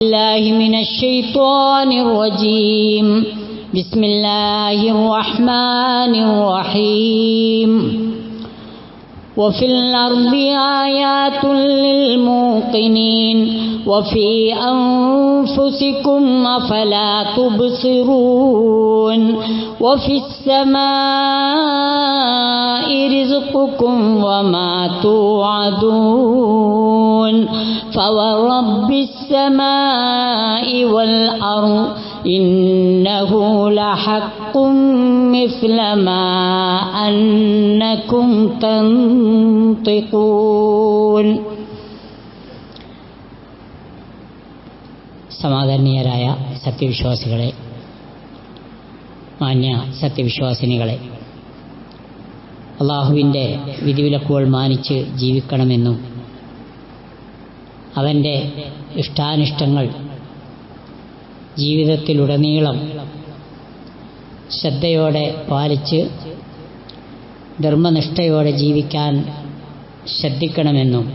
الله من الشيطان الرجيم. بسم الله الرحمن الرحيم. وفي الأرض آيات للموقنين وفي أنفسكم أفلا تبصرون. وفي السماء رزقكم وما توعدون. فورب السماء والأرض إنه لحق مثل ما أنكم تنطقون. സമാദരണീയരായ സത്യവിശ്വാസികളെ, മാന്യ സത്യവിശ്വാസിനികളെ, അള്ളാഹുവിൻ്റെ വിധിവിലക്കുകൾ മാനിച്ച് ജീവിക്കണമെന്നും അവൻ്റെ ഇഷ്ടാനിഷ്ടങ്ങൾ ജീവിതത്തിലുടനീളം ശ്രദ്ധയോടെ പാലിച്ച് ധർമ്മനിഷ്ഠയോടെ ജീവിക്കാൻ ശ്രദ്ധിക്കണമെന്നും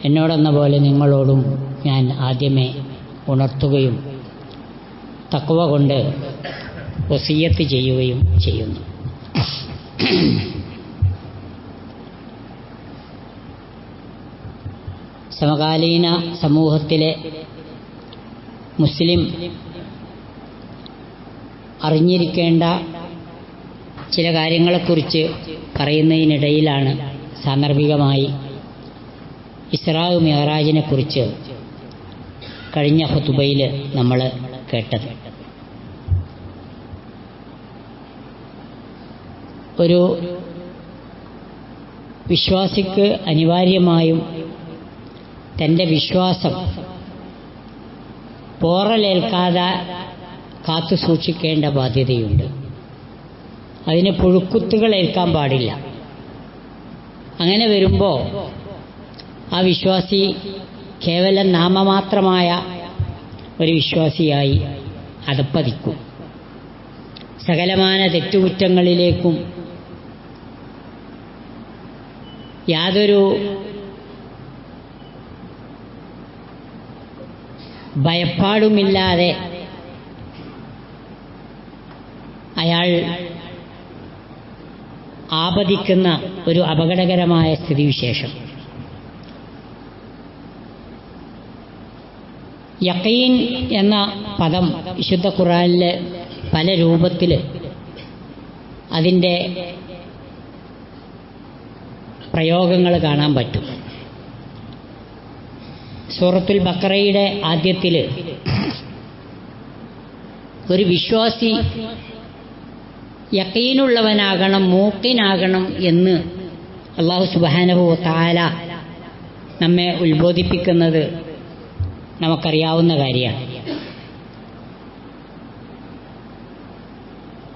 എന്നോടെന്ന പോലെ നിങ്ങളോടും ഞാൻ ആദ്യമേ ഉണർത്തുകയും തഖ്വ കൊണ്ട് വസിയ്യത്ത് ചെയ്യുകയും ചെയ്യുന്നു. സമകാലീന സമൂഹത്തിലെ മുസ്ലിം അറിഞ്ഞിരിക്കേണ്ട ചില കാര്യങ്ങളെക്കുറിച്ച് പറയുന്നതിനിടയിലാണ് സാന്ദർഭികമായി ഇസ്രാ മിഅ്റാജിനെ കുറിച്ച് കഴിഞ്ഞ ഖുതുബയിൽ നമ്മൾ കേട്ടത്. ഒരു വിശ്വാസിക്ക് അനിവാര്യമായും തൻ്റെ വിശ്വാസം പോറലേൽക്കാതെ കാത്തു സൂക്ഷിക്കേണ്ട ബാധ്യതയുണ്ട്. അതിന് പുഴുക്കുത്തുകൾ ഏൽക്കാൻ പാടില്ല. അങ്ങനെ വരുമ്പോൾ ആ വിശ്വാസി കേവലം നാമമാത്രമായ ഒരു വിശ്വാസിയായി അധപ്പതിക്കും. സകലമാന തെറ്റുകുറ്റങ്ങളിലേക്കും യാതൊരു ഭയപ്പാടുമില്ലാതെ അയാൾ ആപതിക്കുന്ന ഒരു അപകടകരമായ സ്ഥിതിവിശേഷം. യഖീൻ എന്ന പദം വിശുദ്ധ ഖുർആനിൽ പല രൂപത്തിൽ അതിൻ്റെ പ്രയോഗങ്ങൾ കാണാൻ പറ്റും. സൂറത്തുൽ ബഖറയുടെ ആദ്യത്തിൽ ഒരു വിശ്വാസി യഖീനുള്ളവനാകണം, മൂഖിനാകണം എന്ന് അല്ലാഹു സുബ്ഹാനഹു വ തആല നമ്മെ ഉത്ബോധിപ്പിക്കുന്നത് നമുക്കറിയാവുന്ന കാര്യമാണ്.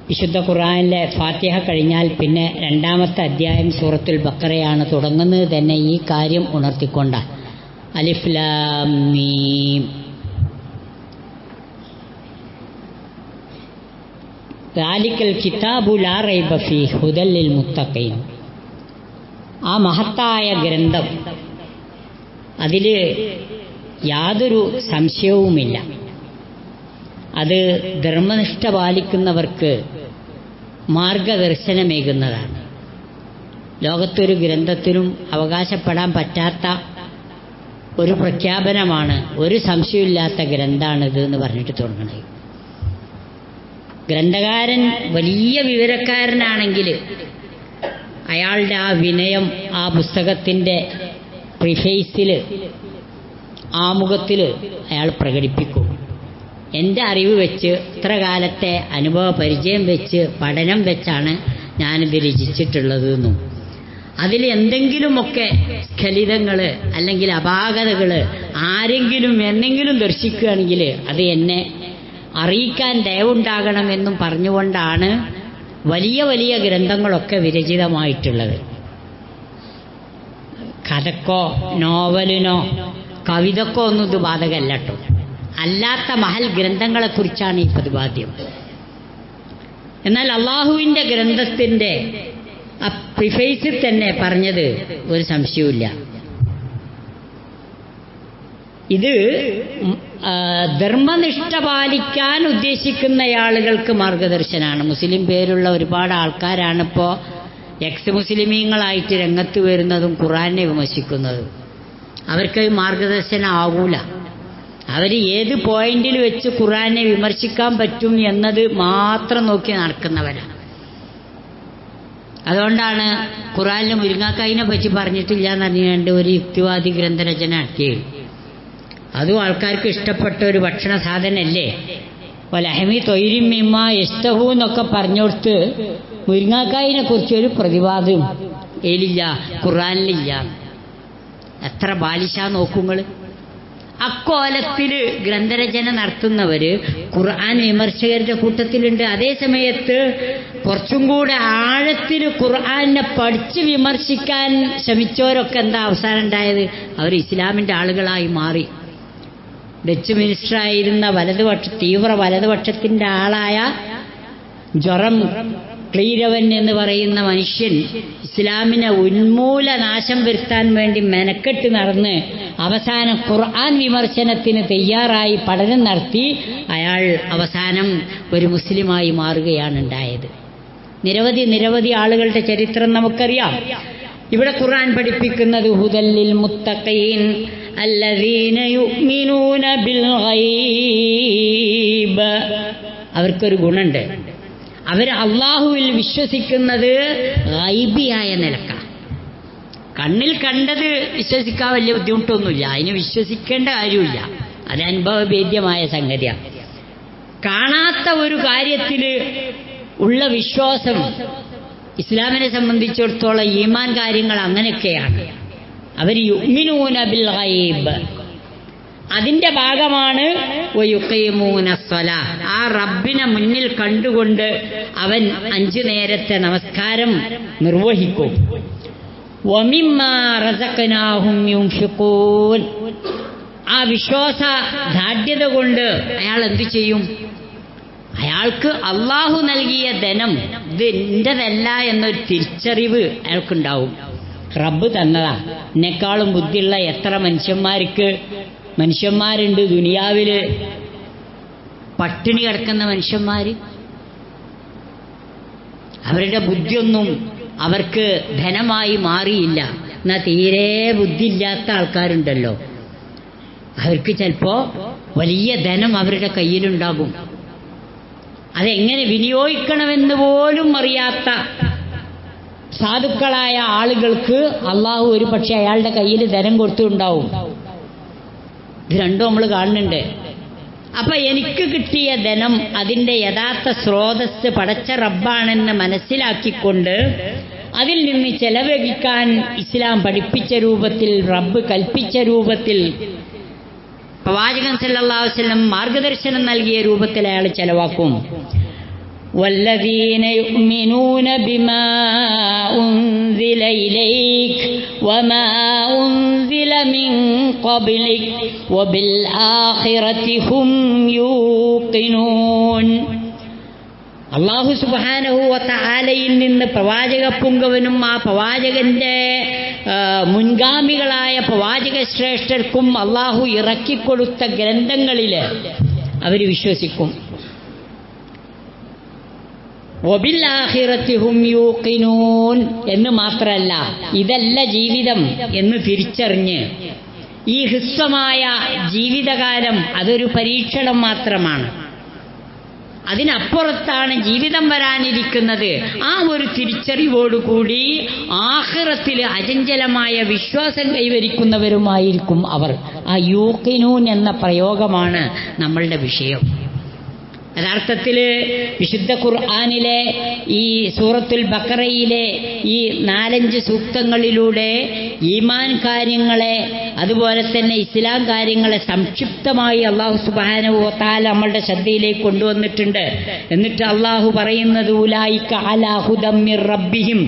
വിശുദ്ധ ഖുർആനിലെ ഫാത്തിഹ കഴിഞ്ഞാൽ പിന്നെ രണ്ടാമത്തെ അധ്യായം സൂറത്തുൽ ബഖറയാണ് തുടങ്ങുന്നത് തന്നെ ഈ കാര്യം ഉണർത്തിക്കൊണ്ടാണ്. അലിഫ് ലാം മീം. ദാലിക്കൽ കിതാബു ലാ റൈബ ഫീഹി ഹുദൽ ലിൽ മുത്തഖീൻ. ആ മഹത്തായ ഗ്രന്ഥം, അതിൽ യാതൊരു സംശയവുമില്ല. അത് ധർമ്മനിഷ്ഠ പാലിക്കുന്നവർക്ക് മാർഗദർശനമേകുന്നതാണ്. ലോകത്തൊരു ഗ്രന്ഥത്തിനും അവകാശപ്പെടാൻ പറ്റാത്ത ഒരു പ്രഖ്യാപനമാണ്, ഒരു സംശയമില്ലാത്ത ഗ്രന്ഥാണിത് എന്ന് പറഞ്ഞിട്ട് തുടങ്ങണത്. ഗ്രന്ഥകാരൻ വലിയ വിവരക്കാരനാണെങ്കിൽ അയാളുടെ ആ വിനയം ആ പുസ്തകത്തിൻ്റെ പ്രിഫേസിൽ, ആമുഖത്തിൽ അയാൾ പ്രകടിപ്പിക്കും. എൻ്റെ അറിവ് വെച്ച്, ഇത്ര കാലത്തെ അനുഭവ പരിചയം വെച്ച്, പഠനം വെച്ചാണ് ഞാനിത് രചിച്ചിട്ടുള്ളത് എന്നും അതിൽ എന്തെങ്കിലുമൊക്കെ സ്ഖലിതങ്ങൾ അല്ലെങ്കിൽ അപാകതകൾ ആരെങ്കിലും എന്നെങ്കിലും ദർശിക്കുകയാണെങ്കിൽ അത് എന്നെ അറിയിക്കാൻ ദയവുണ്ടാകണമെന്നും പറഞ്ഞുകൊണ്ടാണ് വലിയ വലിയ ഗ്രന്ഥങ്ങളൊക്കെ വിരചിതമായിട്ടുള്ളത്. കഥക്കോ നോവലിനോ കവിതക്കോ ഒന്നും ഇത് ബാധകമല്ല കേട്ടോ. അല്ലാത്ത മഹൽ ഗ്രന്ഥങ്ങളെക്കുറിച്ചാണ് ഈ പ്രതിപാദ്യം. എന്നാൽ അള്ളാഹുവിൻ്റെ ഗ്രന്ഥത്തിൻ്റെ ആ പ്രിഫേസിൽ തന്നെ പറഞ്ഞത് ഒരു സംശയവുമില്ല. ഇത് ധർമ്മനിഷ്ഠ പാലിക്കാൻ ഉദ്ദേശിക്കുന്ന ആളുകൾക്ക് മാർഗദർശനാണ്. മുസ്ലിം പേരുള്ള ഒരുപാട് ആൾക്കാരാണിപ്പോൾ എക്സ് മുസ്ലിമീങ്ങളായിട്ട് രംഗത്ത് വരുന്നതും ഖുർആനെ വിമർശിക്കുന്നതും. അവർക്ക് മാർഗദർശനം ആകൂല. അവർ ഏത് പോയിന്റിൽ വെച്ച് ഖുർആനെ വിമർശിക്കാൻ പറ്റും എന്നത് മാത്രം നോക്കി നടക്കുന്നവരാണ്. അതുകൊണ്ടാണ് ഖുർആനിൽ മുരിങ്ങാക്കായിനെ പറ്റി പറഞ്ഞിട്ടില്ല എന്ന് പറഞ്ഞുകൊണ്ട് ഒരു യുക്തിവാദി ഗ്രന്ഥരചന നടത്തിയത്. അതും ആൾക്കാർക്ക് ഇഷ്ടപ്പെട്ട ഒരു ഭക്ഷണ സാധനമല്ലേ. വലഹമി തൊയ്രിം മിമ്മ യസ്തഹു എന്നൊക്കെ പറഞ്ഞുകൊടുത്ത് മുരിങ്ങാക്കായിനെ കുറിച്ചൊരു പ്രതിവാദം ഏലില്ല, ഖുർആനിലില്ല. എത്ര ബാലിശ നോക്കുങ്ങൾ. അക്കോലത്തിൽ ഗ്രന്ഥരചന നടത്തുന്നവർ ഖുർആൻ വിമർശകരുടെ കൂട്ടത്തിലുണ്ട്. അതേ സമയത്ത് കുറച്ചും കൂടെ ആഴത്തിൽ ഖുർആനെ പഠിച്ച് വിമർശിക്കാൻ ശ്രമിച്ചവരൊക്കെ എന്താ അവസാനം ഉണ്ടായത്? അവർ ഇസ്ലാമിൻ്റെ ആളുകളായി മാറി. ഡച്ച് മിനിസ്റ്ററായിരുന്ന തീവ്ര വലതുപക്ഷത്തിൻ്റെ ആളായ ജൊറം ക്ലീരവൻ എന്ന് പറയുന്ന മനുഷ്യൻ ഇസ്ലാമിനെ ഉന്മൂല നാശം വരുത്താൻ വേണ്ടി മെനക്കെട്ട് നടന്ന് അവസാനം ഖുർആൻ വിമർശനത്തിന് തയ്യാറായി പഠനം നടത്തി അയാൾ അവസാനം ഒരു മുസ്ലിമായി മാറുകയാണ് ഉണ്ടായത്. നിരവധി ആളുകളുടെ ചരിത്രം നമുക്കറിയാം. ഇവിടെ ഖുർആൻ പഠിപ്പിക്കുന്നത് ഹുദല്ലിൽ മുത്തഖീൻ അല്ലദീന യുഅ്മിനൂന ബിൽ ഗൈബ്. അവർക്കൊരു ഗുണമുണ്ട്. അവർ അള്ളാഹുവിൽ വിശ്വസിക്കുന്നത് ഗൈബിയായ നിലക്കാണ്. കണ്ണിൽ കണ്ടത് വിശ്വസിക്കാൻ വലിയ ബുദ്ധിമുട്ടൊന്നുമില്ല, അതിന് വിശ്വസിക്കേണ്ട കാര്യമില്ല, അത് അനുഭവഭേദ്യമായ സംഗതിയാണ്. കാണാത്ത ഒരു കാര്യത്തിൽ ഉള്ള വിശ്വാസം ഇസ്ലാമിനെ സംബന്ധിച്ചിടത്തോളം ഈമാൻ കാര്യങ്ങൾ അങ്ങനെയൊക്കെയാണ്. അവർ യുഅ്മിനൂന ബിൽ ഗൈബ്, അതിന്റെ ഭാഗമാണ് വയുഖീമൂന സ്വലാ. ആ റബ്ബിനെ മുന്നിൽ കണ്ടുകൊണ്ട് അവൻ 5 നേരത്തെ നമസ്കാരം നിർവഹിക്കും. വമിമ്മാ റസഖ്നാഹും യുൻഫിഖൂൻ. ആ വിശ്വാസ ദാഢ്യത കൊണ്ട് അയാൾ എന്തു ചെയ്യും? അയാൾക്ക് അള്ളാഹു നൽകിയ ധനം ഇത് എന്റേതല്ല എന്നൊരു തിരിച്ചറിവ് അയാൾക്കുണ്ടാവും. റബ്ബ് തന്നതാ. എന്നെക്കാളും ബുദ്ധിയുള്ള എത്ര മനുഷ്യന്മാരുണ്ട് ദുനിയാവില്. പട്ടിണി കിടക്കുന്ന മനുഷ്യന്മാര്, അവരുടെ ബുദ്ധിയൊന്നും അവർക്ക് ധനമായി മാറിയില്ല. എന്നാൽ തീരെ ബുദ്ധിയില്ലാത്ത ആൾക്കാരുണ്ടല്ലോ, അവർക്ക് ചിലപ്പോ വലിയ ധനം അവരുടെ കയ്യിലുണ്ടാകും. അതെങ്ങനെ വിനിയോഗിക്കണമെന്ന് പോലും അറിയാത്ത സാധുക്കളായ ആളുകൾക്ക് അള്ളാഹു ഒരു പക്ഷെ അയാളുടെ കയ്യിൽ ധനം കൊടുത്തുണ്ടാവും. ഇത് രണ്ടും നമ്മൾ കാണുന്നുണ്ട്. അപ്പൊ എനിക്ക് കിട്ടിയ ധനം അതിൻ്റെ യഥാർത്ഥ സ്രോതസ് പടച്ച റബ്ബാണെന്ന് മനസ്സിലാക്കിക്കൊണ്ട് അതിൽ നിന്ന് ചെലവഴിക്കാൻ ഇസ്ലാം പഠിപ്പിച്ച രൂപത്തിൽ, റബ്ബ് കൽപ്പിച്ച രൂപത്തിൽ, പ്രവാചകൻ സല്ലല്ലാഹു അലൈഹി വസല്ലം മാർഗദർശനം നൽകിയ രൂപത്തിൽ അയാൾ ചെലവാക്കും. والذين يؤمنون بما أنزل إليك وما أنزل من قبلك وبالآخرة هم يوقنون. അല്ലാഹു സുബ്ഹാനഹു വ തആലയിൽ നിന്ന് പ്രവാചക പുങ്കവനും ആ പ്രവാചകന്റെ മുൻഗാമികളായ പ്രവാചക ശ്രേഷ്ഠർക്കും അല്ലാഹു ഇറക്കിക്കൊടുത്ത ഗ്രന്ഥങ്ങളിൽ അവർ വിശ്വസിക്കും. വബിൽആഖിറതി ഹും യൂഖിനൂൻ എന്ന് മാത്രമല്ല, ഇതല്ല ജീവിതം എന്ന് തിരിച്ചറിഞ്ഞ് ഈ ഹ്രസ്വമായ ജീവിതകാലം അതൊരു പരീക്ഷണം മാത്രമാണ്, അതിനപ്പുറത്താണ് ജീവിതം വരാനിരിക്കുന്നത്. ആ ഒരു തിരിച്ചറിവോടുകൂടി ആഖിറത്തിൽ അചഞ്ചലമായ വിശ്വാസം കൈവരിക്കുന്നവരുമായിരിക്കും അവർ. ആ യൂഖിനൂൻ എന്ന പ്രയോഗമാണ് നമ്മളുടെ വിഷയം. യഥാർത്ഥത്തിൽ വിശുദ്ധ ഖുർആനിലെ ഈ സൂറത്തുൽ ബഖറയിലെ ഈ 4-5 സൂക്തങ്ങളിലൂടെ ഈമാൻ കാര്യങ്ങളെ അതുപോലെ തന്നെ ഇസ്ലാം കാര്യങ്ങളെ സംക്ഷിപ്തമായി അല്ലാഹു സുബ്ഹാനഹു വ തആല നമ്മളുടെ ശ്രദ്ധയിലേക്ക് കൊണ്ടുവന്നിട്ടുണ്ട്. എന്നിട്ട് അല്ലാഹു പറയുന്നത് ഉലൈക അലാ ഹുദം മിർ റബ്ബിഹിം,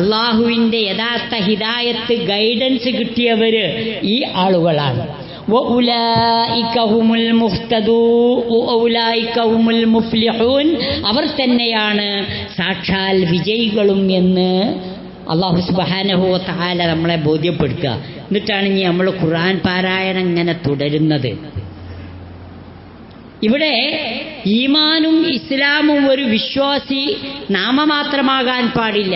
അല്ലാഹുവിൻ്റെ യഥാർത്ഥ ഹിദായത്ത് ഗൈഡൻസ് കിട്ടിയവർ ഈ ആളുകളാണ്. വഉലൈക ഹുമുൽ വഉലൈക ഹുമുൽ മുഫ്ലിഹൂൻ, അവർ തന്നെയാണ് സാക്ഷാൽ വിജയികളും എന്ന് അല്ലാഹു സുബ്ഹാനഹു വ തആല നമ്മളെ ബോധ്യപ്പെടുത്തുക. എന്നിട്ടാണ് ഇനി നമ്മൾ ഖുർആൻ പാരായണം ഇങ്ങനെ തുടരുന്നത്. ഇവിടെ ഈമാനും ഇസ്ലാമും ഒരു വിശ്വാസി നാമമാത്രമാകാൻ പാടില്ല,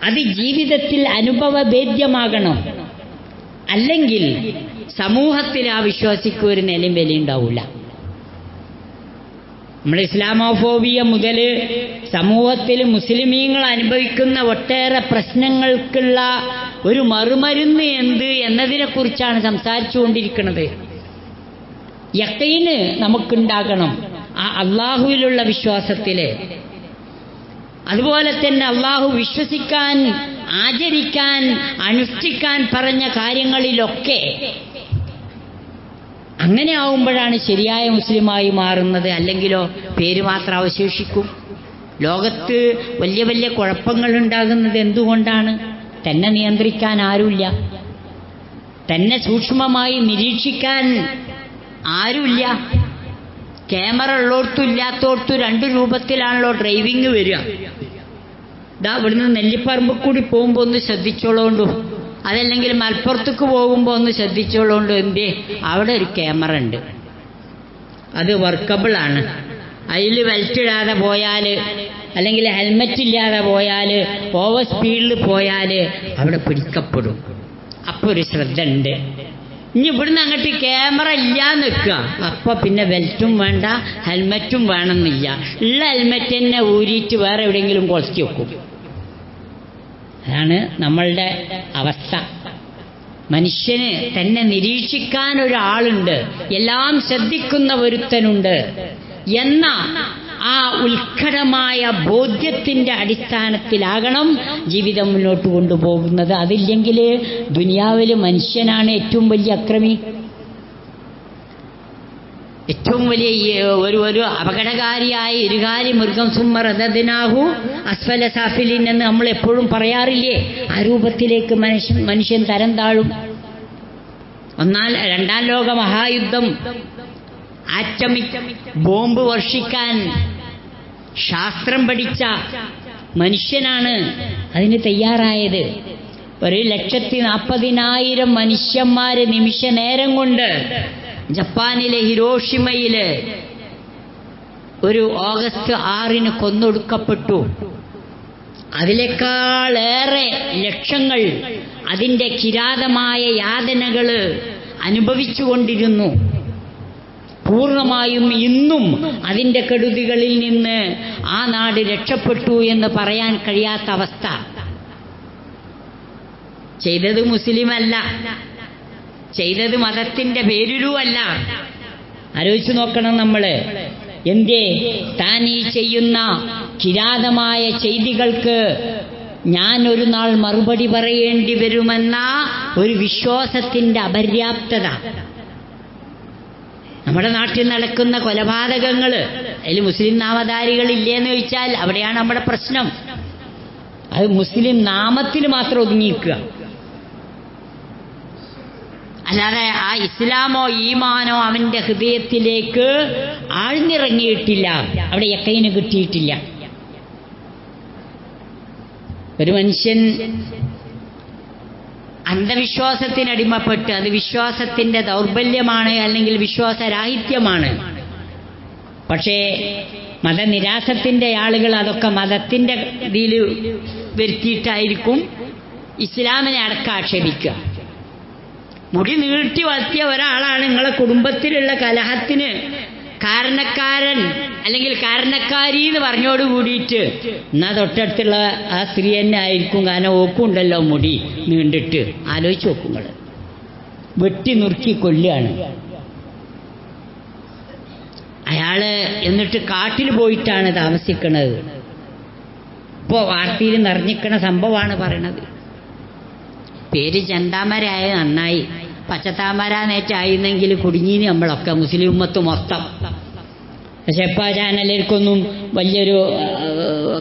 അത് ജീവിതത്തിൽ അനുഭവവേദ്യമാകണം. അല്ലെങ്കിൽ സമൂഹത്തിൽ ആ വിശ്വാസിക്ക് ഒരു നിലയും വിലയുണ്ടാവില്ല. നമ്മുടെ ഇസ്ലാമോഫോബിയ മുതൽ സമൂഹത്തിൽ മുസ്ലിമീങ്ങൾ അനുഭവിക്കുന്ന ഒട്ടേറെ പ്രശ്നങ്ങൾക്കുള്ള ഒരു മറുമരുന്ന് എന്ത് എന്നതിനെക്കുറിച്ചാണ് സംസാരിച്ചുകൊണ്ടിരിക്കുന്നത്. യഖീന് നമുക്കുണ്ടാകണം ആ അള്ളാഹുവിലുള്ള വിശ്വാസത്തിൽ. അതുപോലെ തന്നെ അള്ളാഹു വിശ്വസിക്കാൻ, ആചരിക്കാൻ, അനുഷ്ഠിക്കാൻ പറഞ്ഞ കാര്യങ്ങളിലൊക്കെ അങ്ങനെ ആവുമ്പോഴാണ് ശരിയായ മുസ്ലിമായി മാറുന്നത്. അല്ലെങ്കിലോ പേര് മാത്രം അവശേഷിക്കും. ലോകത്ത് വലിയ വലിയ കുഴപ്പങ്ങൾ ഉണ്ടാകുന്നത് എന്തുകൊണ്ടാണ്? തന്നെ നിയന്ത്രിക്കാൻ ആരുമില്ല, തന്നെ സൂക്ഷ്മമായി നിരീക്ഷിക്കാൻ ആരുമില്ല. ക്യാമറ ഉള്ളോടത്തും ഇല്ലാത്തോടത്തും രണ്ട് രൂപത്തിലാണല്ലോ ഡ്രൈവിങ് വരിക. ഇതാ ഇവിടുന്ന് നെല്ലിപ്പറമ്പ് കൂടി പോകുമ്പോൾ ഒന്ന് ശ്രദ്ധിച്ചോളോണ്ടു, അതല്ലെങ്കിൽ മലപ്പുറത്തേക്ക് പോകുമ്പോൾ ഒന്ന് ശ്രദ്ധിച്ചോളോണ്ടു. എന്തേ? അവിടെ ഒരു ക്യാമറ ഉണ്ട്, അത് വർക്കബിളാണ്. അതിൽ ബെൽറ്റ് ഇടാതെ പോയാൽ, അല്ലെങ്കിൽ ഹെൽമറ്റ് ഇല്ലാതെ പോയാൽ, ഓവർ സ്പീഡിൽ പോയാൽ അവിടെ പിടിക്കപ്പെടും. അപ്പോൾ ഒരു ശ്രദ്ധ ഉണ്ട്. ഇനി ഇവിടുന്ന് അങ്ങോട്ട് ക്യാമറ ഇല്ലാന്ന് വെക്കുക, അപ്പോൾ പിന്നെ ബെൽറ്റും വേണ്ട, ഹെൽമറ്റും വേണമെന്നില്ല. ഉള്ള ഹെൽമറ്റ് തന്നെ ഊരിയിട്ട് വേറെ എവിടെയെങ്കിലും കൊളുത്തി വെക്കും. അതാണ് നമ്മളുടെ അവസ്ഥ. മനുഷ്യന് തന്നെ നിരീക്ഷിക്കാൻ ഒരാളുണ്ട്, എല്ലാം ശ്രദ്ധിക്കുന്ന ഒരുത്തനുണ്ട് എന്ന ആ ഉത്കടമായ ബോധ്യത്തിൻ്റെ അടിസ്ഥാനത്തിലാകണം ജീവിതം മുന്നോട്ട് കൊണ്ടുപോകുന്നത്. അതില്ലെങ്കിൽ ദുനിയാവിൽ മനുഷ്യനാണ് ഏറ്റവും വലിയ അക്രമി, ഏറ്റവും വലിയ ഒരു അപകടകാരിയായ ഇരുകാലി മൃഗം. സുമ്മറദനാഹു അസ്ഫല സാഫിലിൻ എന്ന് നമ്മൾ എപ്പോഴും പറയാറില്ലേ? ആ രൂപത്തിലേക്ക് മനുഷ്യൻ തരം താഴും. രണ്ടാം ലോക മഹായുദ്ധം, ആറ്റമിക് ബോംബ് വർഷിക്കാൻ ശാസ്ത്രം പഠിച്ച മനുഷ്യനാണ് അതിന് തയ്യാറായത്. 1,40,000 മനുഷ്യന്മാര് നിമിഷ നേരം കൊണ്ട് ജപ്പാനിലെ ഹിരോഷിമയില് ഒരു ഓഗസ്റ്റ് 6 കൊന്നൊടുക്കപ്പെട്ടു. അതിനേക്കാളേറെ ലക്ഷങ്ങൾ അതിൻ്റെ കിരാതമായ യാതനകൾ അനുഭവിച്ചുകൊണ്ടിരുന്നു. പൂർണ്ണമായും ഇന്നും അതിൻ്റെ കെടുതികളിൽ നിന്ന് ആ നാട് രക്ഷപ്പെട്ടു എന്ന് പറയാൻ കഴിയാത്ത അവസ്ഥ. ചെയ്തത് മുസ്ലിമല്ല, ചെയ്തത് മതത്തിൻ്റെ പേരിലുമല്ല. ആലോചിച്ചു നോക്കണം നമ്മൾ. എന്തേ താൻ ഈ ചെയ്യുന്ന കിരാതമായ ചെയ്തികൾക്ക് ഞാൻ ഒരു നാൾ മറുപടി പറയേണ്ടി വരുമെന്ന ഒരു വിശ്വാസത്തിൻ്റെ അപര്യാപ്തത. നമ്മുടെ നാട്ടിൽ നടക്കുന്ന കൊലപാതകങ്ങൾ, അതിൽ മുസ്ലിം നാമധാരികളില്ലേന്ന് ചോദിച്ചാൽ അവിടെയാണ് നമ്മുടെ പ്രശ്നം. അത് മുസ്ലിം നാമത്തിൽ മാത്രം ഒതുങ്ങിയിരിക്കുക, അല്ലാതെ ആ ഇസ്ലാമോ ഈമാനോ അവൻ്റെ ഹൃദയത്തിലേക്ക് ആഴ്ന്നിറങ്ങിയിട്ടില്ല, അവിടെ യഖീന് കിട്ടിയിട്ടില്ല. ഒരു മനുഷ്യൻ അന്ധവിശ്വാസത്തിനടിമപ്പെട്ട്, അത് വിശ്വാസത്തിൻ്റെ ദൗർബല്യമാണ്, അല്ലെങ്കിൽ വിശ്വാസരാഹിത്യമാണ്. പക്ഷേ മതനിരാസത്തിൻ്റെ ആളുകൾ അതൊക്കെ മതത്തിൻ്റെ ഇതിൽ വരുത്തിയിട്ടായിരിക്കും ഇസ്ലാമിനെ അടക്കം ആക്ഷേപിക്കുക. മുടി നീട്ടി വളർത്തിയ ഒരാളാണ് നിങ്ങളെ കുടുംബത്തിലുള്ള കലഹത്തിന് കാരണക്കാരൻ അല്ലെങ്കിൽ കാരണക്കാരി എന്ന് പറഞ്ഞോട് കൂടിയിട്ട് എന്നാൽ തൊട്ടടുത്തുള്ള ആ സ്ത്രീ തന്നെ ആയിരിക്കും, കാരണം ഓക്കുണ്ടല്ലോ മുടി നീണ്ടിട്ട്. ആലോചിച്ച് നോക്കുങ്ങൾ, വെട്ടി നുറുക്കി കൊല്ലുകയാണ് അയാള്. എന്നിട്ട് കാട്ടിൽ പോയിട്ടാണ് താമസിക്കുന്നത്. ഇപ്പോൾ വാർത്തയിൽ നിറഞ്ഞിക്കണ സംഭവമാണ് പറയണത്. പേര് ചെന്താമരായ നന്നായി, പച്ചത്താമരാന്നേറ്റായിരുന്നെങ്കിൽ കുടുങ്ങിന് നമ്മളൊക്കെ, മുസ്ലിം ഉമ്മത്ത് മൊത്തം. പക്ഷെ ഇപ്പോൾ ആ ചാനലിലേക്കൊന്നും വലിയൊരു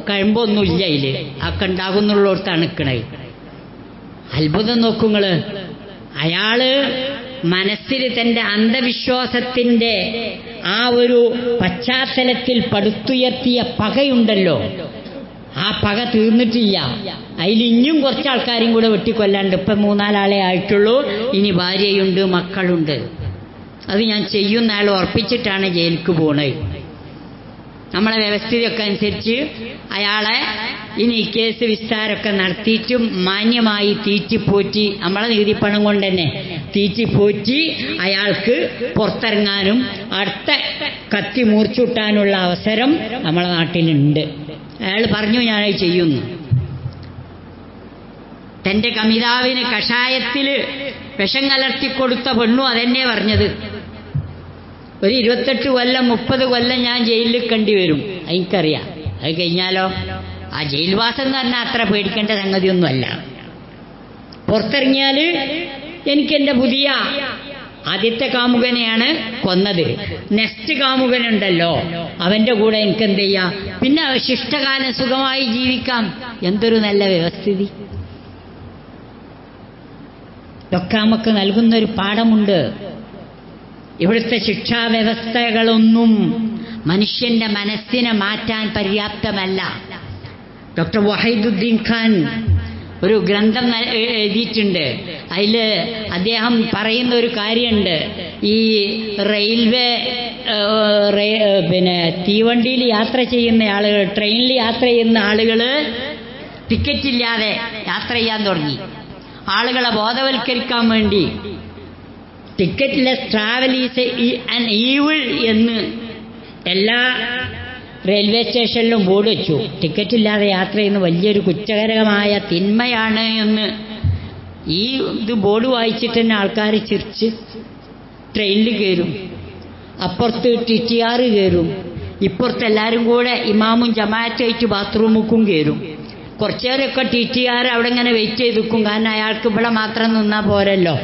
കഴമ്പൊന്നുമില്ല, അതിൽ ഒക്കെ ഉണ്ടാകുന്നുള്ളോടത്താണ് നിൽക്കണത്. അത്ഭുതം നോക്കുങ്ങൾ. അയാള് മനസ്സിൽ തൻ്റെ അന്ധവിശ്വാസത്തിൻ്റെ ആ ഒരു പശ്ചാത്തലത്തിൽ പടുത്തുയർത്തിയ പകയുണ്ടല്ലോ, ആ പക തീർന്നിട്ടില്ല. അതിൽ ഇനിയും കുറച്ച് ആൾക്കാരും കൂടെ വെട്ടിക്കൊല്ലാണ്ട്. ഇപ്പം 3-4 ആളെ ആയിട്ടുള്ളൂ, ഇനി ഭാര്യയുണ്ട്, മക്കളുണ്ട്. അത് ഞാൻ ചെയ്യുന്ന ആൾ ഉറപ്പിച്ചിട്ടാണ് ജയിലിക്ക് പോണത്. നമ്മളെ വ്യവസ്ഥയൊക്കെ അനുസരിച്ച് അയാളെ ഇനി കേസ് വിസ്താരമൊക്കെ നടത്തിയിട്ടും മാന്യമായി തീറ്റിപ്പോറ്റി, നമ്മളെ നീതിപ്പണം കൊണ്ട് തന്നെ തീറ്റിപ്പോറ്റി അയാൾക്ക് പുറത്തിറങ്ങാനും അടുത്ത കത്തി മൂർച്ചൂട്ടാനുള്ള അവസരം നമ്മളെ നാട്ടിലുണ്ട്. അയാൾ പറഞ്ഞു ഞാനത് ചെയ്യുന്നു. തൻ്റെ കമിതാവിന് കഷായത്തിൽ വിഷം കലർത്തിക്കൊടുത്ത പെണ്ണു അതെന്നെ പറഞ്ഞത്. ഒരു 28 കൊല്ലം 30 കൊല്ലം ഞാൻ ജയിലിൽ കണ്ടി വരും, എനിക്കറിയാം. അത് കഴിഞ്ഞാലോ ആ ജയിൽവാസം എന്ന് പറഞ്ഞാൽ അത്ര പേടിക്കേണ്ട സംഗതിയൊന്നുമല്ല. പുറത്തിറങ്ങിയാൽ എനിക്കെൻ്റെ പുതിയ ആദ്യത്തെ കാമുകനെയാണ് കൊന്നത്, നെക്സ്റ്റ് കാമുകനുണ്ടല്ലോ അവൻ്റെ കൂടെ എനിക്കെന്ത് ചെയ്യാം, പിന്നെ ശിഷ്ടകാലം സുഖമായി ജീവിക്കാം. എന്തൊരു നല്ല വ്യവസ്ഥിതി! ഇതൊക്കെ നമുക്ക് നൽകുന്നൊരു പാഠമുണ്ട്. ഇവിടുത്തെ ശിക്ഷാവ്യവസ്ഥകളൊന്നും മനുഷ്യന്റെ മനസ്സിനെ മാറ്റാൻ പര്യാപ്തമല്ല. ഡോക്ടർ വഹീദുദ്ദീൻ ഖാൻ ഒരു ഗ്രന്ഥം എഴുതിയിട്ടുണ്ട്. അതിൽ അദ്ദേഹം പറയുന്ന ഒരു കാര്യമുണ്ട്. ഈ റെയിൽവേ തീവണ്ടിയിൽ യാത്ര ചെയ്യുന്ന ആളുകൾ, ട്രെയിനിൽ യാത്ര ചെയ്യുന്ന ആളുകൾ ടിക്കറ്റില്ലാതെ യാത്ര ചെയ്യാൻ തുടങ്ങി. ആളുകളെ ബോധവൽക്കരിക്കാൻ വേണ്ടി ടിക്കറ്റ്ലെസ് ട്രാവൽ ഈസ് ആൻ ഈവിൾ എന്ന് എല്ലാ റെയിൽവേ സ്റ്റേഷനിലും ബോർഡ് വെച്ചു. ടിക്കറ്റില്ലാതെ യാത്ര ചെയ്യുന്ന വലിയൊരു കുറ്റകരമായ തിന്മയാണ് എന്ന്. ഈ ഇത് ബോർഡ് വായിച്ചിട്ട് തന്നെ ആൾക്കാർ ചിരിച്ച് ട്രെയിനിൽ കയറും, അപ്പുറത്ത് TTR കയറും, ഇപ്പുറത്ത് എല്ലാവരും കൂടെ ഇമാമും ജമാഅത്തായിട്ട് ബാത്റൂമുക്കും കയറും. കുറച്ചേരൊക്കെ TTR അവിടെ ഇങ്ങനെ വെയിറ്റ് ചെയ്ത് നിൽക്കും. കാരണം അയാൾക്ക് ഇവിടെ മാത്രം നിന്നാൽ പോരല്ലോ,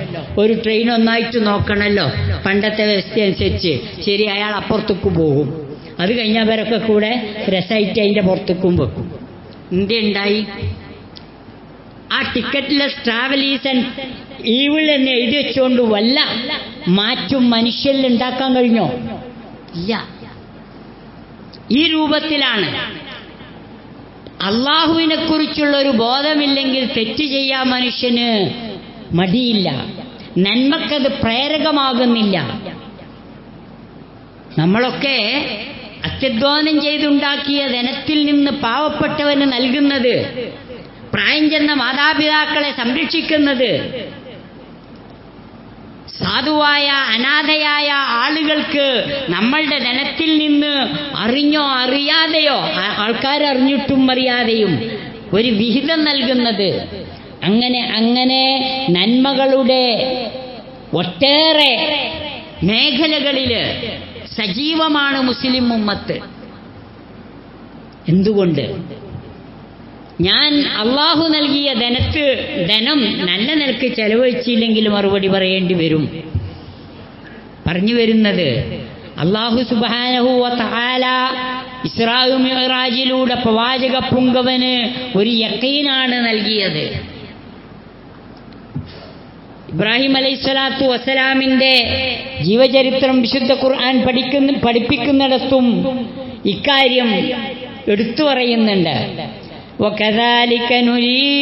ഒരു ട്രെയിൻ ഒന്നായിട്ട് നോക്കണമല്ലോ പണ്ടത്തെ വ്യവസ്ഥ അനുസരിച്ച്. ശരി, അയാൾ അപ്പുറത്തേക്ക് പോകും. അത് കഴിഞ്ഞവരൊക്കെ കൂടെ രസമായിട്ട് അതിൻ്റെ പുറത്തേക്കും വെക്കും. ഇന്ത്യ ഉണ്ടായി ആ ടിക്കറ്റ്ലെസ് ട്രാവൽ ഈസ് ആൻ ഈവിൾ എന്ന് എഴുതി വെച്ചുകൊണ്ട് വല്ല മാറ്റും മനുഷ്യരിൽ ഉണ്ടാക്കാൻ കഴിഞ്ഞോ? ഇല്ല. ഈ രൂപത്തിലാണ്. അള്ളാഹുവിനെ കുറിച്ചുള്ളൊരു ബോധമില്ലെങ്കിൽ തെറ്റ് ചെയ്യാൻ മനുഷ്യന് മടിയില്ല, നന്മക്കത് പ്രേരകമാകുന്നില്ല. നമ്മളൊക്കെ അത്യധ്വാനം ചെയ്തുണ്ടാക്കിയ ധനത്തിൽ നിന്ന് പാവപ്പെട്ടവന് നൽകുന്നത്, പ്രായം ചെന്ന മാതാപിതാക്കളെ സംരക്ഷിക്കുന്നത്, സാധുവായ അനാഥയായ ആളുകൾക്ക് നമ്മളുടെ ധനത്തിൽ നിന്ന് അറിഞ്ഞോ അറിയാതെയോ, ആൾക്കാരറിഞ്ഞിട്ടും അറിയാതെയും ഒരു വിഹിതം നൽകുന്നത്, അങ്ങനെ നന്മകളുടെ ഒട്ടേറെ മേഖലകളിൽ സജീവമാണ് മുസ്ലിം ഉമ്മത്ത്. എന്തുകൊണ്ട്? ഞാൻ അള്ളാഹു നൽകിയ ധനം നല്ല നിലക്ക് ചെലവഴിച്ചില്ലെങ്കിൽ മറുപടി പറയേണ്ടി വരും. പറഞ്ഞു വരുന്നത്, അള്ളാഹു സുബ്ഹാനഹു വ തആല ഇസ്രാ മിഅ്റാജിലൂടെ പ്രവാചക പുങ്കവന് ഒരു യഖീനാണ് നൽകിയത്. ഇബ്രാഹിം അലൈഹിസ്സലാത്തു വസ്സലാമിന്റെ ജീവചരിത്രം വിശുദ്ധ ഖുർആൻ പഠിപ്പിക്കുന്നിടത്തും ഇക്കാര്യം എടുത്തു പറയുന്നുണ്ട്. وكذلك نري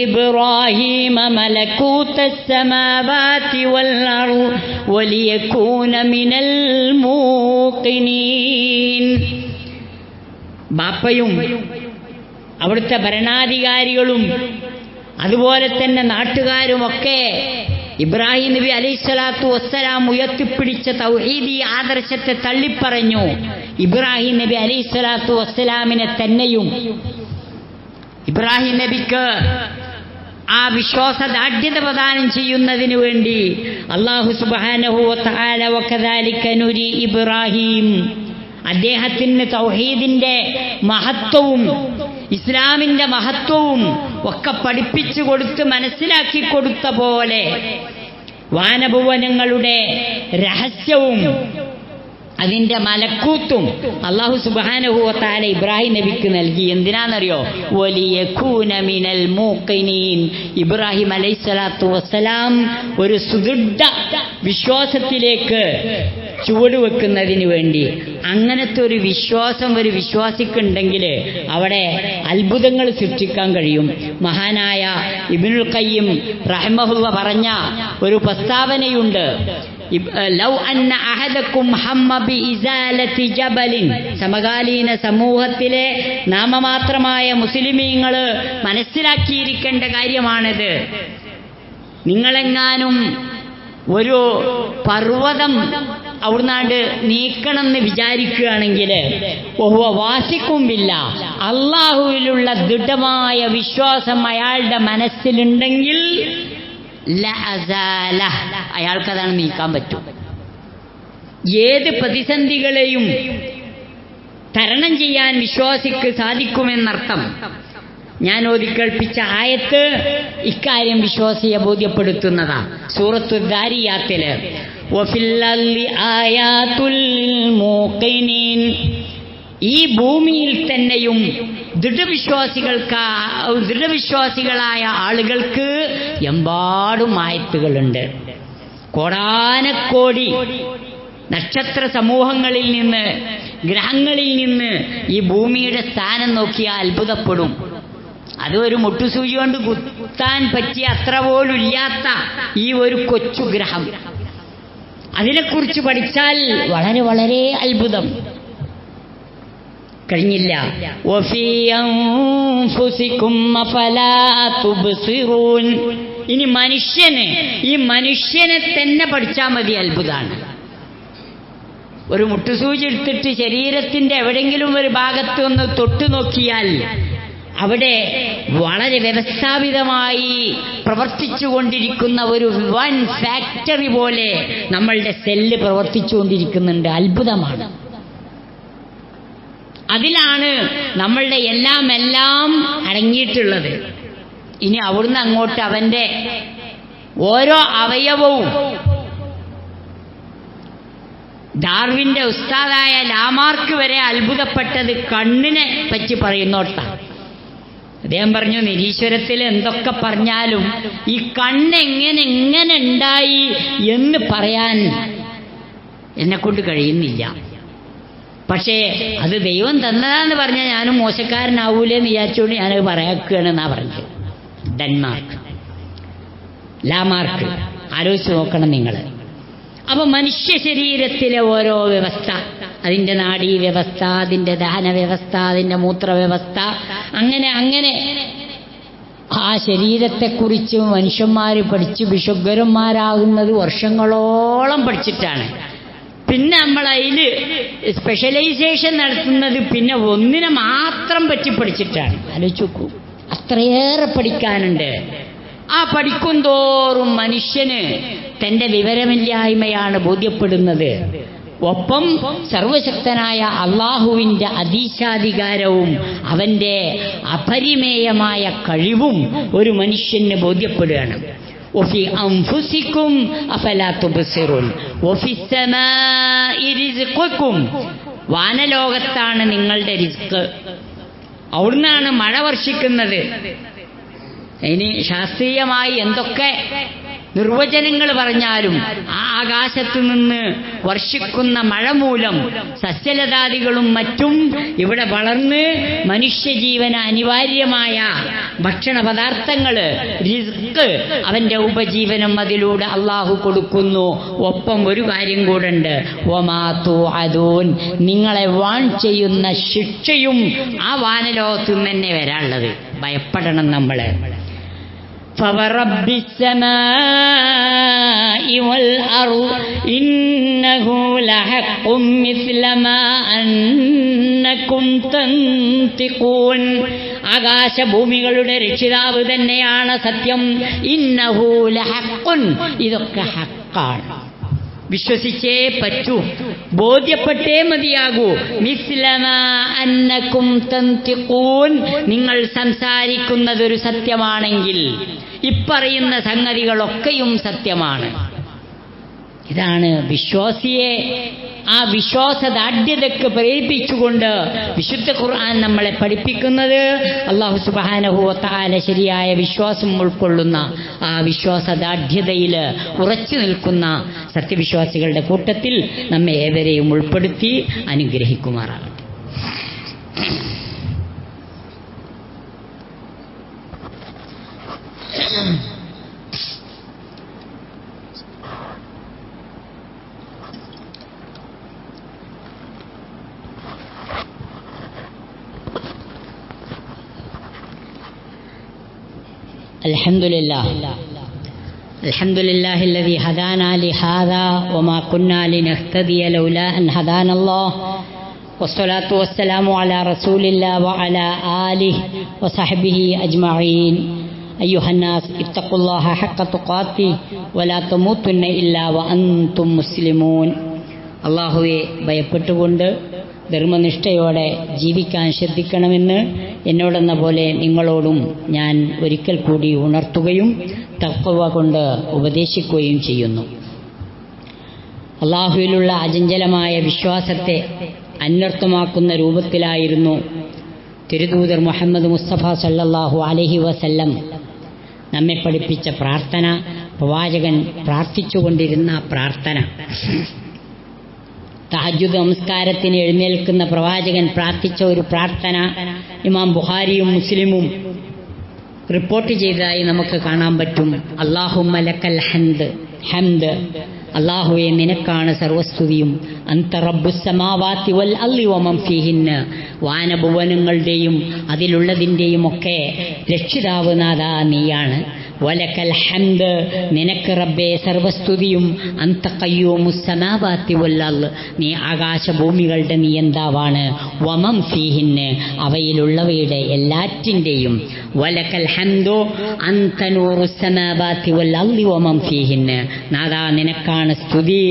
إبراهيم ملكوت السماوات والأرض وليكون من الموقنين. ബാപ്പയും അവിടുത്തെ ഭരണാധികാരികളും അതുപോലെ തന്നെ നാട്ടുകാരുമൊക്കെ ഇബ്രാഹിം നബി അലൈഹിസ്സലാത്തു വസ്സലാം ഉയർത്തിപ്പിടിച്ച തൗഹീദി ആദർശത്തെ തള്ളിപ്പറഞ്ഞു. ഇബ്രാഹിം നബി അലൈഹിസ്സലാത്തു വസ്സലാമിനെ തന്നെയും ഇബ്രാഹിം നബിക്ക് ആ വിശ്വാസദാർഢ്യത പ്രദാനം ചെയ്യുന്നതിന് വേണ്ടി അല്ലാഹു സുബ്ഹാനഹു വ തആല വകദാലിക നുരി ഇബ്രാഹിം, അദ്ദേഹത്തിന് തൗഹീദിന്റെ മഹത്വവും ഇസ്ലാമിന്റെ മഹത്വവും ഒക്കെ പഠിപ്പിച്ചു കൊടുത്ത് മനസ്സിലാക്കി കൊടുത്ത പോലെ വാനഭുവനങ്ങളുടെ രഹസ്യവും അതിന്റെ മലക്കൂത്തും അല്ലാഹു സുബ്ഹാനഹു വ തആല ഇബ്രാഹിം നബിക്ക് നൽകി. എന്തിനാണെന്നറിയോ? വലിയകൂന മിനൽ മൂഖിനീൻ. ഇബ്രാഹിം അലൈഹിസ്സലാത്തു വസ്സലാം ഒരു സുദൃഢ വിശ്വാസത്തിലേക്ക് ചുവട് വെക്കുന്നതിന് വേണ്ടി. അങ്ങനത്തെ ഒരു വിശ്വാസം ഒരു വിശ്വാസിക്കുണ്ടെങ്കിൽ അവിടെ അത്ഭുതങ്ങൾ സൃഷ്ടിക്കാൻ കഴിയും. മഹാനായ ഇബ്നുൽ ഖയ്യിം റഹിമഹുള്ള പറഞ്ഞ ഒരു പ്രസ്താവനയുണ്ട്. ലൗ അന്ന അഹദക്കും ഹമ്മ ബി ഇസാലത്തി ജബലിൻ, സമകാലീന സമൂഹത്തിലെ നാമമാത്രമായ മുസ്ലിമീങ്ങൾ മനസ്സിലാക്കിയിരിക്കേണ്ട കാര്യമാണിത്. നിങ്ങളെങ്ങാനും ഒരു പർവ്വതം അവിടുന്നാണ്ട് നീക്കണമെന്ന് വിചാരിക്കുകയാണെങ്കിൽ വാസിക്കുമ്പില്ല, അള്ളാഹുവിലുള്ള ദൃഢമായ വിശ്വാസം അയാളുടെ മനസ്സിലുണ്ടെങ്കിൽ അയാൾക്കതാണ് നീക്കാൻ പറ്റും. ഏത് പ്രതിസന്ധികളെയും തരണം ചെയ്യാൻ വിശ്വാസിക്ക് സാധിക്കുമെന്നർത്ഥം. ഞാൻ ഓതിക്കേൾപ്പിച്ച ആയത്ത് ഇക്കാര്യം വിശ്വാസിയെ ബോധ്യപ്പെടുത്തുന്നതാണ്. സൂറത്തു ദാരിയാത്തില് ഈ ഭൂമിയിൽ തന്നെയും ദൃഢവിശ്വാസികളായ ആളുകൾക്ക് എമ്പാടും ആയത്തുകളുണ്ട്. കോടാനക്കോടി നക്ഷത്ര സമൂഹങ്ങളിൽ നിന്ന്, ഗ്രഹങ്ങളിൽ നിന്ന് ഈ ഭൂമിയുടെ സ്ഥാനം നോക്കിയാൽ അത്ഭുതപ്പെടും. അത് ഒരു മുട്ടുസൂചി കൊണ്ട് കുത്താൻ പറ്റിയ അത്ര പോലും ഇല്ലാത്ത ഈ ഒരു കൊച്ചു ഗ്രഹം, അതിനെക്കുറിച്ച് പഠിച്ചാൽ വളരെ വളരെ അത്ഭുതം. കഴിഞ്ഞില്ല. ഇനി ഈ മനുഷ്യനെ തന്നെ പഠിച്ചാൽ മതി, അത്ഭുതമാണ്. ഒരു മുട്ടുസൂചി എടുത്തിട്ട് ശരീരത്തിന്റെ എവിടെയെങ്കിലും ഒരു ഭാഗത്ത് ഒന്ന് തൊട്ടു നോക്കിയാൽ അവിടെ വളരെ വ്യവസ്ഥാപിതമായി പ്രവർത്തിച്ചുകൊണ്ടിരിക്കുന്ന ഒരു വൻ ഫാക്ടറി പോലെ നമ്മളുടെ സെല്ല് പ്രവർത്തിച്ചുകൊണ്ടിരിക്കുന്നുണ്ട്. അത്ഭുതമാണ്. അതിലാണ് നമ്മളുടെ എല്ലാം അടങ്ങിയിട്ടുള്ളത്. ഇനി അവിടുന്ന് അങ്ങോട്ട് അവന്റെ ഓരോ അവയവവും, ഡാർവിന്റെ ഉസ്താദായ ലാമാർക്ക് വരെ അത്ഭുതപ്പെട്ടത് കണ്ണിനെ പറ്റി പറയുന്നോട്ടാണ്. അദ്ദേഹം പറഞ്ഞു, നിരീശ്വരത്തിൽ എന്തൊക്കെ പറഞ്ഞാലും ഈ കണ്ണെങ്ങനെ ഉണ്ടായി എന്ന് പറയാൻ എന്നെക്കൊണ്ട് കഴിയുന്നില്ല. പക്ഷേ അത് ദൈവം തന്നതാന്ന് പറഞ്ഞാൽ ഞാനും മോശക്കാരനാവൂലെന്ന് വിചാരിച്ചുകൊണ്ട് ഞാനത് പറയാക്കുകയാണെന്നാ പറഞ്ഞത്. ഡെൻമാർക്ക്, ലാമാർക്ക്, ആലോചിച്ച് നോക്കണം നിങ്ങൾ. അപ്പൊ മനുഷ്യ ശരീരത്തിലെ ഓരോ വ്യവസ്ഥ, അതിൻ്റെ നാഡീ വ്യവസ്ഥ, അതിൻ്റെ ദഹന വ്യവസ്ഥ, അതിൻ്റെ മൂത്രവ്യവസ്ഥ, അങ്ങനെ ആ ശരീരത്തെക്കുറിച്ച് മനുഷ്യന്മാർ പഠിച്ച് വിശുദ്ധന്മാരാകുന്നത് വർഷങ്ങളോളം പഠിച്ചിട്ടാണ്. പിന്നെ നമ്മൾ അതിൽ സ്പെഷ്യലൈസേഷൻ നടത്തുന്നത് പിന്നെ ഒന്നിനെ മാത്രം പറ്റി പഠിച്ചിട്ടാണ്. ആലോചിച്ച് നോക്കൂ, അത്രയേറെ പഠിക്കാനുണ്ട്. ആ പഠിക്കും തോറും മനുഷ്യന് തൻ്റെ വിവരമില്ലായ്മയാണ് ബോധ്യപ്പെടുന്നത്. ഒപ്പം സർവശക്തനായ അള്ളാഹുവിൻ്റെ അതീശാധികാരവും അവൻ്റെ അപരിമേയമായ കഴിവും ഒരു മനുഷ്യന് ബോധ്യപ്പെടുകയാണ്. وفي أنفسكم أفلا تبصرون وفي السماء رزقكم. വാനലോകത്താണ് നിങ്ങളുടെ റിസ്ക്, അവിടുന്നാണ് മഴ വർഷിക്കുന്നത്. ഇനി ശാസ്ത്രീയമായി എന്തൊക്കെ നിർവചനങ്ങൾ പറഞ്ഞാലും ആ ആകാശത്ത് നിന്ന് വർഷിക്കുന്ന മഴ മൂലം സസ്യലതാദികളും മറ്റും ഇവിടെ വളർന്ന് മനുഷ്യജീവന അനിവാര്യമായ ഭക്ഷണ പദാർത്ഥങ്ങൾ, റിസ്ക്, അവന്റെ ഉപജീവനം അതിലൂടെ അള്ളാഹു കൊടുക്കുന്നു. ഒപ്പം ഒരു കാര്യം കൂടെ ഉണ്ട്, വമാ തുഅദൂൻ, നിങ്ങളെ വാൺ ചെയ്യുന്ന ശിക്ഷയും ആ വാനലോകത്തു നിന്ന് തന്നെ വരാനുള്ളത്. ഭയപ്പെടണം നമ്മൾ. فورب السماء والأرض إنه لحق مثل ما أنكم تنطقون. ആകാശഭൂമികളുടെ രക്ഷിതാവ് തന്നെയാണ് സത്യം. ഇന്നഹു ലഹഖുൻ, ഇതൊക്കെ ഹക്കാണ്. വിശ്വസിച്ചേ പറ്റൂ, ബോധ്യപ്പെട്ടേ മതിയാകൂ. മിസ്ലമാ അന്നകും തൻതിഖൂൻ, നിങ്ങൾ സംസാരിക്കുന്നതൊരു സത്യമാണെങ്കിൽ ഇപ്പറയുന്ന സംഗതികളൊക്കെയും സത്യമാണ്. ഇതാണ് വിശ്വാസിയെ ആ വിശ്വാസദാർഢ്യതയ്ക്ക് പ്രേരിപ്പിച്ചുകൊണ്ട് വിശുദ്ധ ഖുർആൻ നമ്മളെ പഠിപ്പിക്കുന്നത്. അല്ലാഹു സുബ്ഹാനഹു വ തആല ശരിയായ വിശ്വാസം ഉൾക്കൊള്ളുന്ന ആ വിശ്വാസദാർഢ്യതയിൽ ഉറച്ചു നിൽക്കുന്ന സത്യവിശ്വാസികളുടെ കൂട്ടത്തിൽ നമ്മെ ഏവരെയും ഉൾപ്പെടുത്തി അനുഗ്രഹിക്കുമാറാകട്ടെ. الحمد لله الذي هدانا لهذا وما كنا لنهتدي لولا أن هدانا الله والصلاة والسلام على رسول الله وعلى آله وصحبه أجمعين. أيها الناس اتقوا الله حق تقاته ولا تموتن إلا وأنتم مسلمون. അള്ളാഹുവെ ഭയപ്പെട്ടുകൊണ്ട് ധർമ്മനിഷ്ഠയോടെ ജീവിക്കാൻ ശ്രദ്ധിക്കണമെന്ന് എന്നോടെന്ന പോലെ നിങ്ങളോടും ഞാൻ ഒരിക്കൽ കൂടി ഉണർത്തുകയും തഖ്വ കൊണ്ട് ഉപദേശിക്കുകയും ചെയ്യുന്നു. അള്ളാഹുവിലുള്ള അചഞ്ചലമായ വിശ്വാസത്തെ അന്വർത്ഥമാക്കുന്ന രൂപത്തിലായിരുന്നു തിരുദൂതർ മുഹമ്മദ് മുസ്തഫ സല്ലല്ലാഹു അലൈഹി വസല്ലം നമ്മെ പഠിപ്പിച്ച പ്രാർത്ഥന, പ്രവാചകൻ പ്രാർത്ഥിച്ചുകൊണ്ടിരുന്ന പ്രാർത്ഥന. തഹജ്ജുദ് നമസ്കാരത്തിന് എഴുന്നേൽക്കുന്ന പ്രവാചകൻ പ്രാർത്ഥിച്ച ഒരു പ്രാർത്ഥന ഇമാം ബുഖാരിയും മുസ്ലിമും റിപ്പോർട്ട് ചെയ്തതായി നമുക്ക് കാണാൻ പറ്റും. അല്ലാഹുമ്മ ലക്കൽ ഹംദ്, അല്ലാഹുവേ നിനക്കാണ് സർവസ്തുതിയും. അന്ത റബ്ബുസ് സമാവാതി വൽ അർളി വമൻ ഫീഹിന്ന, വാനഭുവനങ്ങളുടെയും അതിലുള്ളതിൻ്റെയും ഒക്കെ രക്ഷിതാവ് നാഥാ നീയാണ്. വലക്കൽ ഹംദ്, നിനക്ക് റബ്ബേ സർവസ്തുതിയും. അന്ത ഖയ്യൂമുസ് സമാവാതി വൽ അർള്, നീ ആകാശഭൂമികളുടെ നിയന്താവാണ്. വമൻ ഫീഹിന്ന, അവയിലുള്ളവയുടെ എല്ലാറ്റിൻ്റെയും. വലക്കൽ ഹംദു അന്ത നൂറുസ് സമാവാതി വൽ അർളി വമൻ ഫീഹിന്ന, നാഥാ നിനക്കാണ് സ്തുതി,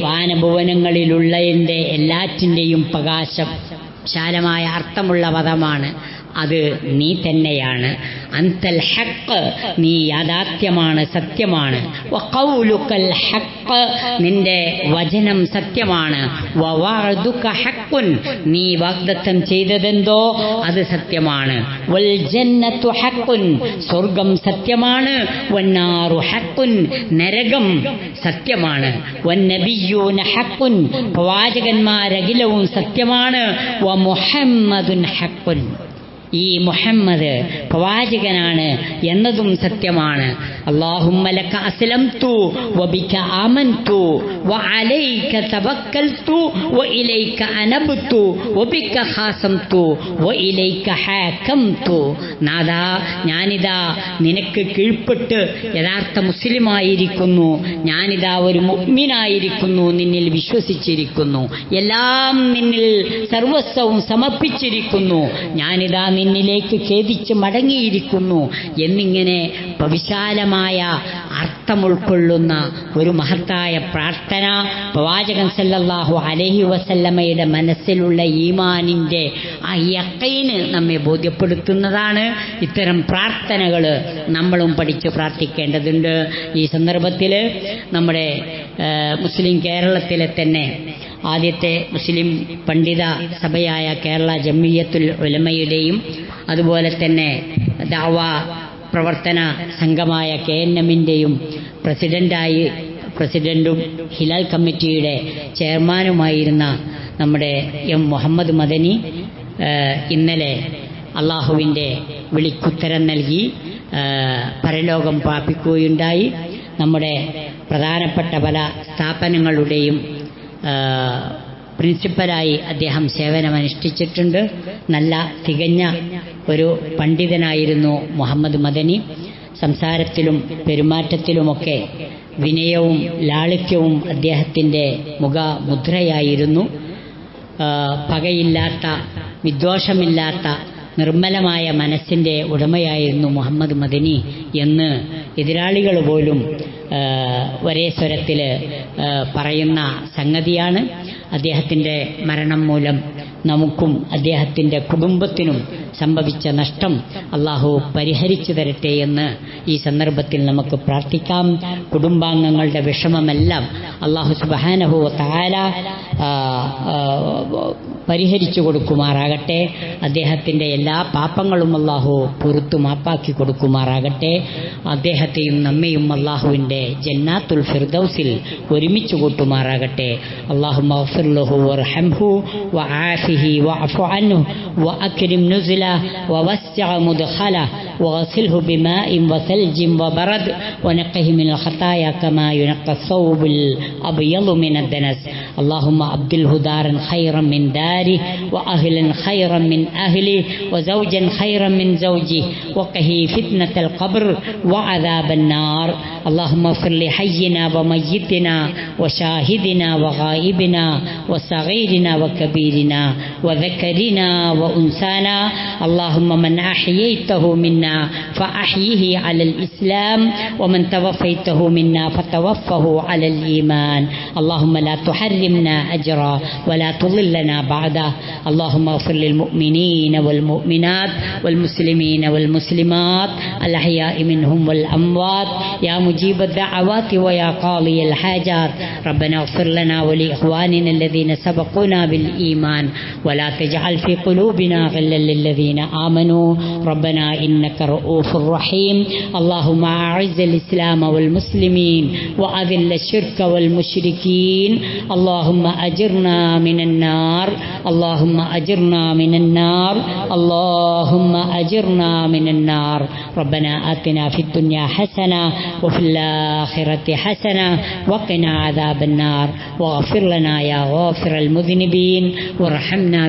വാനഭുവനങ്ങളിലുള്ളതിൻ്റെ എല്ലാറ്റിൻ്റെയും പ്രകാശം. വിശാലമായ അർത്ഥമുള്ള പദമാണ് അത്. നീ തന്നെയാണ്. അന്തൽ ഹഖ്, നീ യാഥാർത്ഥ്യമാണ്, സത്യമാണ്. വഖൗലുകൽ ഹഖ്, നിന്റെ വചനം സത്യമാണ്. വവഅദുക ഹഖ്ഖുൻ, നീ വാഗ്ദത്തം ചെയ്തതെന്തോ അത് സത്യമാണ്. വൽ ജന്നത്തു ഹഖ്ഖുൻ, സ്വർഗം സത്യമാണ്. വന്നാറു ഹഖ്ഖുൻ, നരകം സത്യമാണ്. വന്നബിയ്യൂന ഹഖ്ഖുൻ, പ്രവാചകന്മാരഖിലവും സത്യമാണ്. വമുഹമ്മദുൻ ഹഖ്ഖുൻ, ഈ മുഹമ്മദ് പ്രവാചകനാണ് എന്നതും സത്യമാണ്. അല്ലാഹുമ്മ ലക അസ്ലംതു വബിക ആമൻതു വഅലൈക തവക്കൽതു വഇലൈക അനബ്തു വബിക ഖാസംതു വഇലൈക ഹാകംതു. നാഥാ, ഞാനിതാ നിനക്ക് കീഴ്പ്പെട്ട് യഥാർത്ഥ മുസ്ലിമായിരിക്കുന്നു. ഞാനിതാ ഒരു മുഅ്മിനായിരിക്കുന്നു, നിന്നിൽ വിശ്വസിച്ചിരിക്കുന്നു, എല്ലാം നിന്നിൽ സർവസ്വവും സമർപ്പിച്ചിരിക്കുന്നു. ഞാനിതാ നിന്നിലേക്ക് ഖേദിച്ച് മടങ്ങിയിരിക്കുന്നു എന്നിങ്ങനെ വിശാലമായ അർത്ഥമുൾക്കൊള്ളുന്ന ഒരു മഹത്തായ പ്രാർത്ഥന പ്രവാചകൻ സല്ലല്ലാഹു അലൈഹി വസല്ലമയുടെ മനസ്സിലുള്ള ഈമാനിൻ്റെ ആ യഖീന് നമ്മെ ബോധ്യപ്പെടുത്തുന്നതാണ്. ഇത്തരം പ്രാർത്ഥനകൾ നമ്മളും പഠിച്ച് പ്രാർത്ഥിക്കേണ്ടതുണ്ട്. ഈ സന്ദർഭത്തിൽ നമ്മുടെ മുസ്ലിം കേരളത്തിലെ തന്നെ ആദ്യത്തെ മുസ്ലിം പണ്ഡിത സഭയായ കേരള ജംഇയ്യത്തുൽ ഉലമയുടെയും അതുപോലെ തന്നെ ദഅവാ പ്രവർത്തന സംഘമായ KNMൻ്റെയും പ്രസിഡന്റും ഹിലാൽ കമ്മിറ്റിയുടെ ചെയർമാനുമായിരുന്ന നമ്മുടെ മുഹമ്മദ് മദനി ഇന്നലെ അള്ളാഹുവിൻ്റെ വിളിക്കുത്തരം നൽകി പരലോകം പ്രാപിക്കുകയുണ്ടായി. നമ്മുടെ പ്രധാനപ്പെട്ട പല സ്ഥാപനങ്ങളുടെയും പ്രിൻസിപ്പലായി അദ്ദേഹം സേവനമനുഷ്ഠിച്ചിട്ടുണ്ട്. നല്ല തികഞ്ഞ ഒരു പണ്ഡിതനായിരുന്നു മുഹമ്മദ് മദനി. സംസാരത്തിലും പെരുമാറ്റത്തിലുമൊക്കെ വിനയവും ലാളിത്യവും അദ്ദേഹത്തിൻ്റെ മുഖമുദ്രയായിരുന്നു. പകയില്ലാത്ത, വിദ്വേഷമില്ലാത്ത, നിർമ്മലമായ മനസ്സിൻ്റെ ഉടമയായിരുന്നു മുഹമ്മദ് മദനി എന്ന് എതിരാളികൾ പോലും ഒരേ സ്വരത്തിൽ പറയുന്ന സംഗതിയാണ്. അദ്ദേഹത്തിൻ്റെ മരണം മൂലം നമുക്കും അദ്ദേഹത്തിൻ്റെ കുടുംബത്തിനും സംഭവിച്ച നഷ്ടം അള്ളാഹു പരിഹരിച്ചു തരട്ടെ എന്ന് ഈ സന്ദർഭത്തിൽ നമുക്ക് പ്രാർത്ഥിക്കാം. കുടുംബാംഗങ്ങളുടെ വിഷമമെല്ലാം അള്ളാഹു സുബ്ഹാനഹു വ തആല പരിഹരിച്ചു കൊടുക്കുമാറാകട്ടെ. അദ്ദേഹത്തിൻ്റെ എല്ലാ പാപങ്ങളും അള്ളാഹു പുറത്തു മാപ്പാക്കി കൊടുക്കുമാറാകട്ടെ. അദ്ദേഹത്തെയും നമ്മയും അള്ളാഹുവിൻ്റെ ജന്നാത്തുൽ ഫിർദൗസിൽ ഒരുമിച്ച് കൂട്ടുമാറാകട്ടെ. അല്ലാഹുമ്മ ഗ്ഫിർ ലഹു വർഹംഹു വആഫിഹി വഅഫു അൻഹു വഅക്രിം നുസുലഹു വവസ്സിഅ മുദ്ഖലഹു വഗ്സിൽഹു ബിമാഇൻ വസൽജിൻ വബറദ് വനഖിഹി മിനൽ ഖതായ കമാ യുനഖ്ഖ الثوبുൽ അബ്യളു മിനദ് ദനസ്. അല്ലാഹുമ്മ അബ്ദിൽഹു ദാരൻ ഖൈറൻ മിൻ داره وأهلا خيرا من أهله وزوجا خيرا من زوجه وقه فتنة القبر وعذاب النار. اللهم اغفر لحينا وميتنا وشاهدنا وغائبنا وصغيرنا وكبيرنا وذكرنا وأنثانا. اللهم من أحييته منا فأحيه على الإسلام ومن توفيته منا فتوفه على الإيمان. اللهم لا تحرمنا أجرا ولا تضلنا بعده. اللهم اغفر للمؤمنين والمؤمنات والمسلمين والمسلمات الأحياء منهم والأموات يا مجيب الدعوات ويا قاضي الحاجات. ربنا اغفر لنا ولإخواننا الذين سبقونا بالإيمان ولا تجعل في قلوبنا غلا للذين آمنوا ربنا إنك رؤوف رحيم. اللهم أعز الإسلام والمسلمين وأذل الشرك والمشركين. اللهم أجرنا من النار. اللهم أجرنا من النار. اللهم أجرنا من النار. ربنا آتنا في الدنيا حسنة وفي الآخرة حسنة وقنا عذاب النار. واغفر لنا يا غافر المذنبين وارحمنا